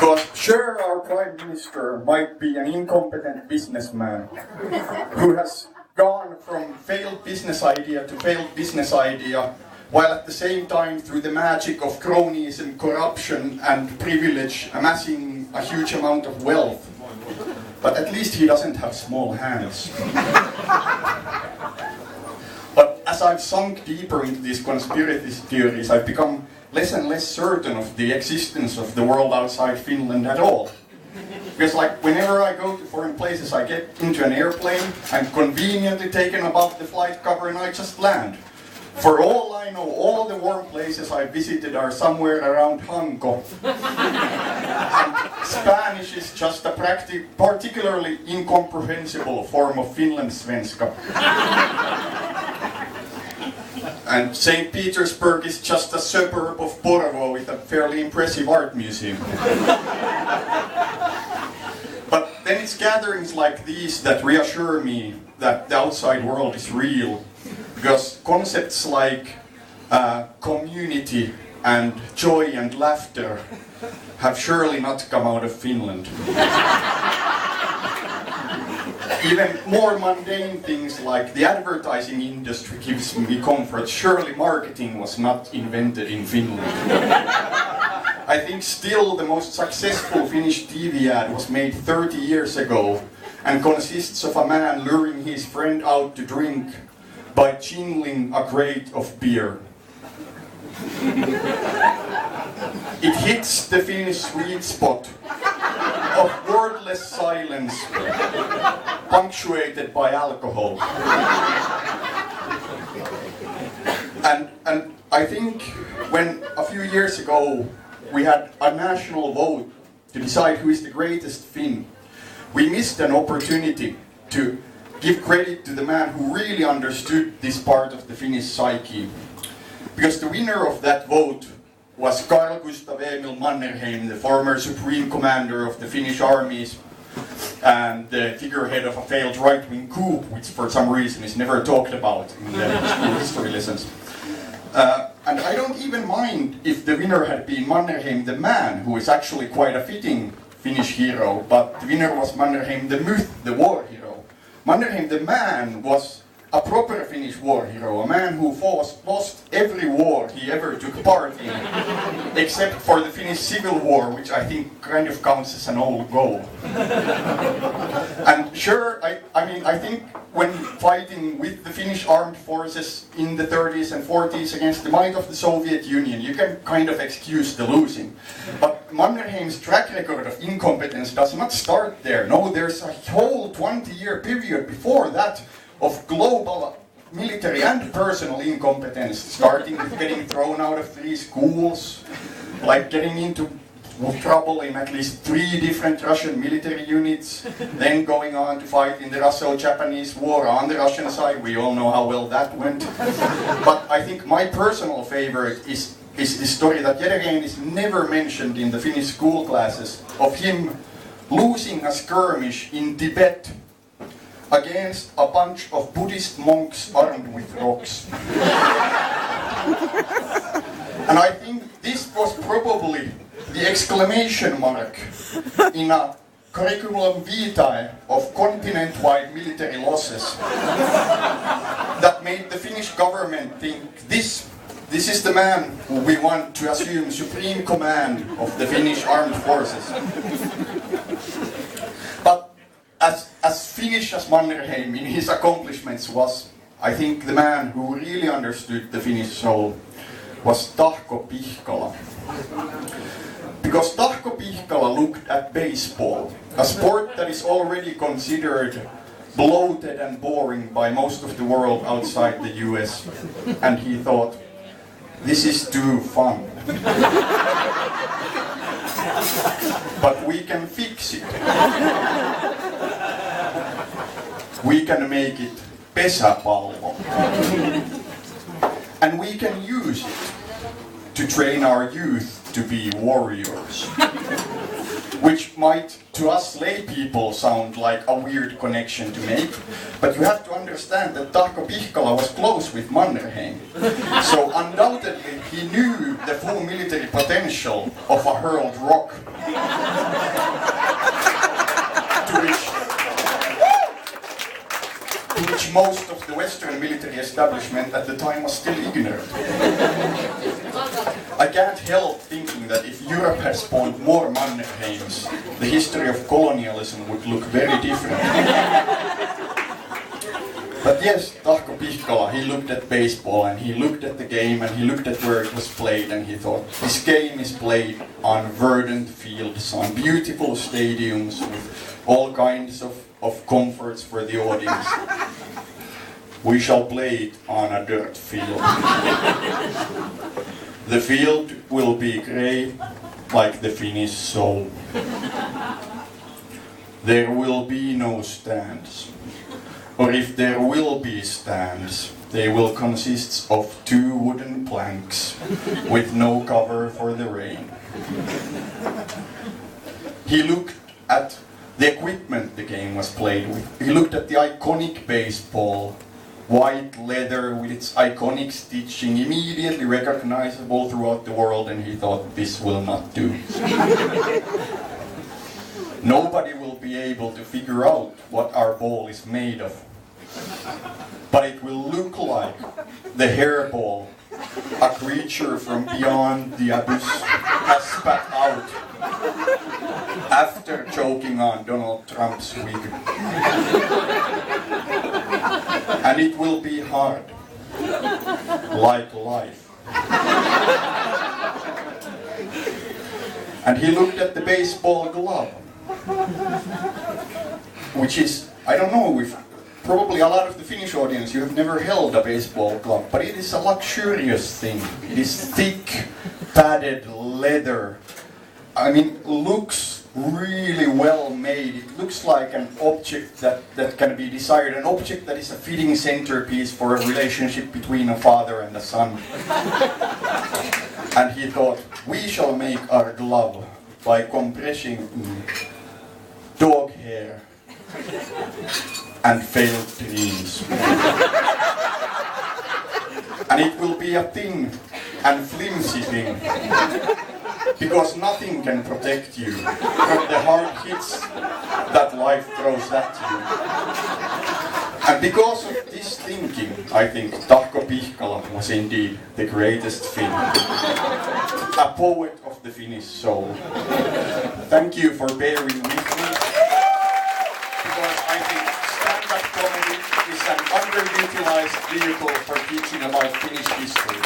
Because sure, our Prime Minister might be an incompetent businessman who has gone from failed business idea to failed business idea, while at the same time, through the magic of cronyism, corruption and privilege, amassing a huge amount of wealth. But at least he doesn't have small hands. But as I've sunk deeper into these conspiracy theories, I've become less and less certain of the existence of the world outside Finland at all. Because like whenever I go to foreign places, I get into an airplane, I'm conveniently taken above the flight cover and I just land. For all I know, all the warm places I visited are somewhere around Hanko. And Spanish is just a particularly incomprehensible form of Finlandssvenska. And St. Petersburg is just a suburb of Porvoo with a fairly impressive art museum. But then it's gatherings like these that reassure me that the outside world is real. Because concepts like community and joy and laughter have surely not come out of Finland. Even more mundane things like the advertising industry gives me comfort. Surely marketing was not invented in Finland. I think still the most successful Finnish TV ad was made 30 years ago and consists of a man luring his friend out to drink by jingling a crate of beer. It hits the Finnish sweet spot of wordless silence punctuated by alcohol. And I think when a few years ago we had a national vote to decide who is the greatest Finn, we missed an opportunity to give credit to the man who really understood this part of the Finnish psyche. Because the winner of that vote was Carl Gustaf Emil Mannerheim, the former supreme commander of the Finnish armies and the figurehead of a failed right-wing coup, which for some reason is never talked about in the school history lessons. And I don't even mind if the winner had been Mannerheim the man, who is actually quite a fitting Finnish hero, but the winner was Mannerheim the myth, the war hero. Mannerheim the man was a proper Finnish war hero, a man who lost every war he ever took part in, except for the Finnish Civil War, which I think kind of counts as an old goal. And sure, I think when fighting with the Finnish armed forces in the 30s and 40s against the might of the Soviet Union, you can kind of excuse the losing. But Mannerheim's track record of incompetence does not start there. No, there's a whole 20-year period before that of global military and personal incompetence, starting with getting thrown out of 3 schools, like getting into trouble in at least 3 different Russian military units, then going on to fight in the Russo-Japanese War on the Russian side. We all know how well that went. But I think my personal favorite is this story that yet again is never mentioned in the Finnish school classes, of him losing a skirmish in Tibet against a bunch of Buddhist monks armed with rocks. And I think this was probably the exclamation mark in a curriculum vitae of continent-wide military losses that made the Finnish government think this is the man who we want to assume supreme command of the Finnish armed forces. But as Finnish as Mannerheim in his accomplishments was, I think the man who really understood the Finnish soul was Tahko Pihkala. Because Tahko Pihkala looked at baseball, a sport that is already considered bloated and boring by most of the world outside the US, and he thought, this is too fun. But we can fix it. We can make it pesäpallo. And we can use it to train our youth to be warriors. Which might, to us lay people, sound like a weird connection to make, but you have to understand that Tahko Pihkala was close with Mannerheim. So undoubtedly he knew the full military potential of a hurled rock. most of the Western military establishment at the time was still ignorant. I can't help thinking that if Europe had spawned more Mannerheims, the history of colonialism would look very different. But yes, Tahko Pihkala, he looked at baseball and he looked at the game and he looked at where it was played and he thought, this game is played on verdant fields, on beautiful stadiums with all kinds of comforts for the audience. We shall play it on a dirt field. The field will be grey like the Finnish soul. There will be no stands. Or if there will be stands, they will consist of 2 wooden planks with no cover for the rain. He looked at the equipment the game was played with. He looked at the iconic baseball, white leather with its iconic stitching, immediately recognizable throughout the world, and he thought, this will not do. Nobody will be able to figure out what our ball is made of. But it will look like the hairball a creature from beyond the abyss has spat out after choking on Donald Trump's wig. And it will be hard, like life. And he looked at the baseball glove, which is, I don't know if probably a lot of the Finnish audience, you have never held a baseball glove, but it is a luxurious thing. It is thick, padded leather. I mean, looks really well made. It looks like an object that can be desired, an object that is a fitting centerpiece for a relationship between a father and a son. And he thought, we shall make our glove by compressing dog hair and failed dreams. And it will be a thin and flimsy thing, because nothing can protect you from the hard hits that life throws at you. And because of this thinking, I think Tahko Pihkala was indeed the greatest Finn. A poet of the Finnish soul. Thank you for bearing with me, because I think stand-up comedy is an underutilized vehicle for teaching about Finnish history.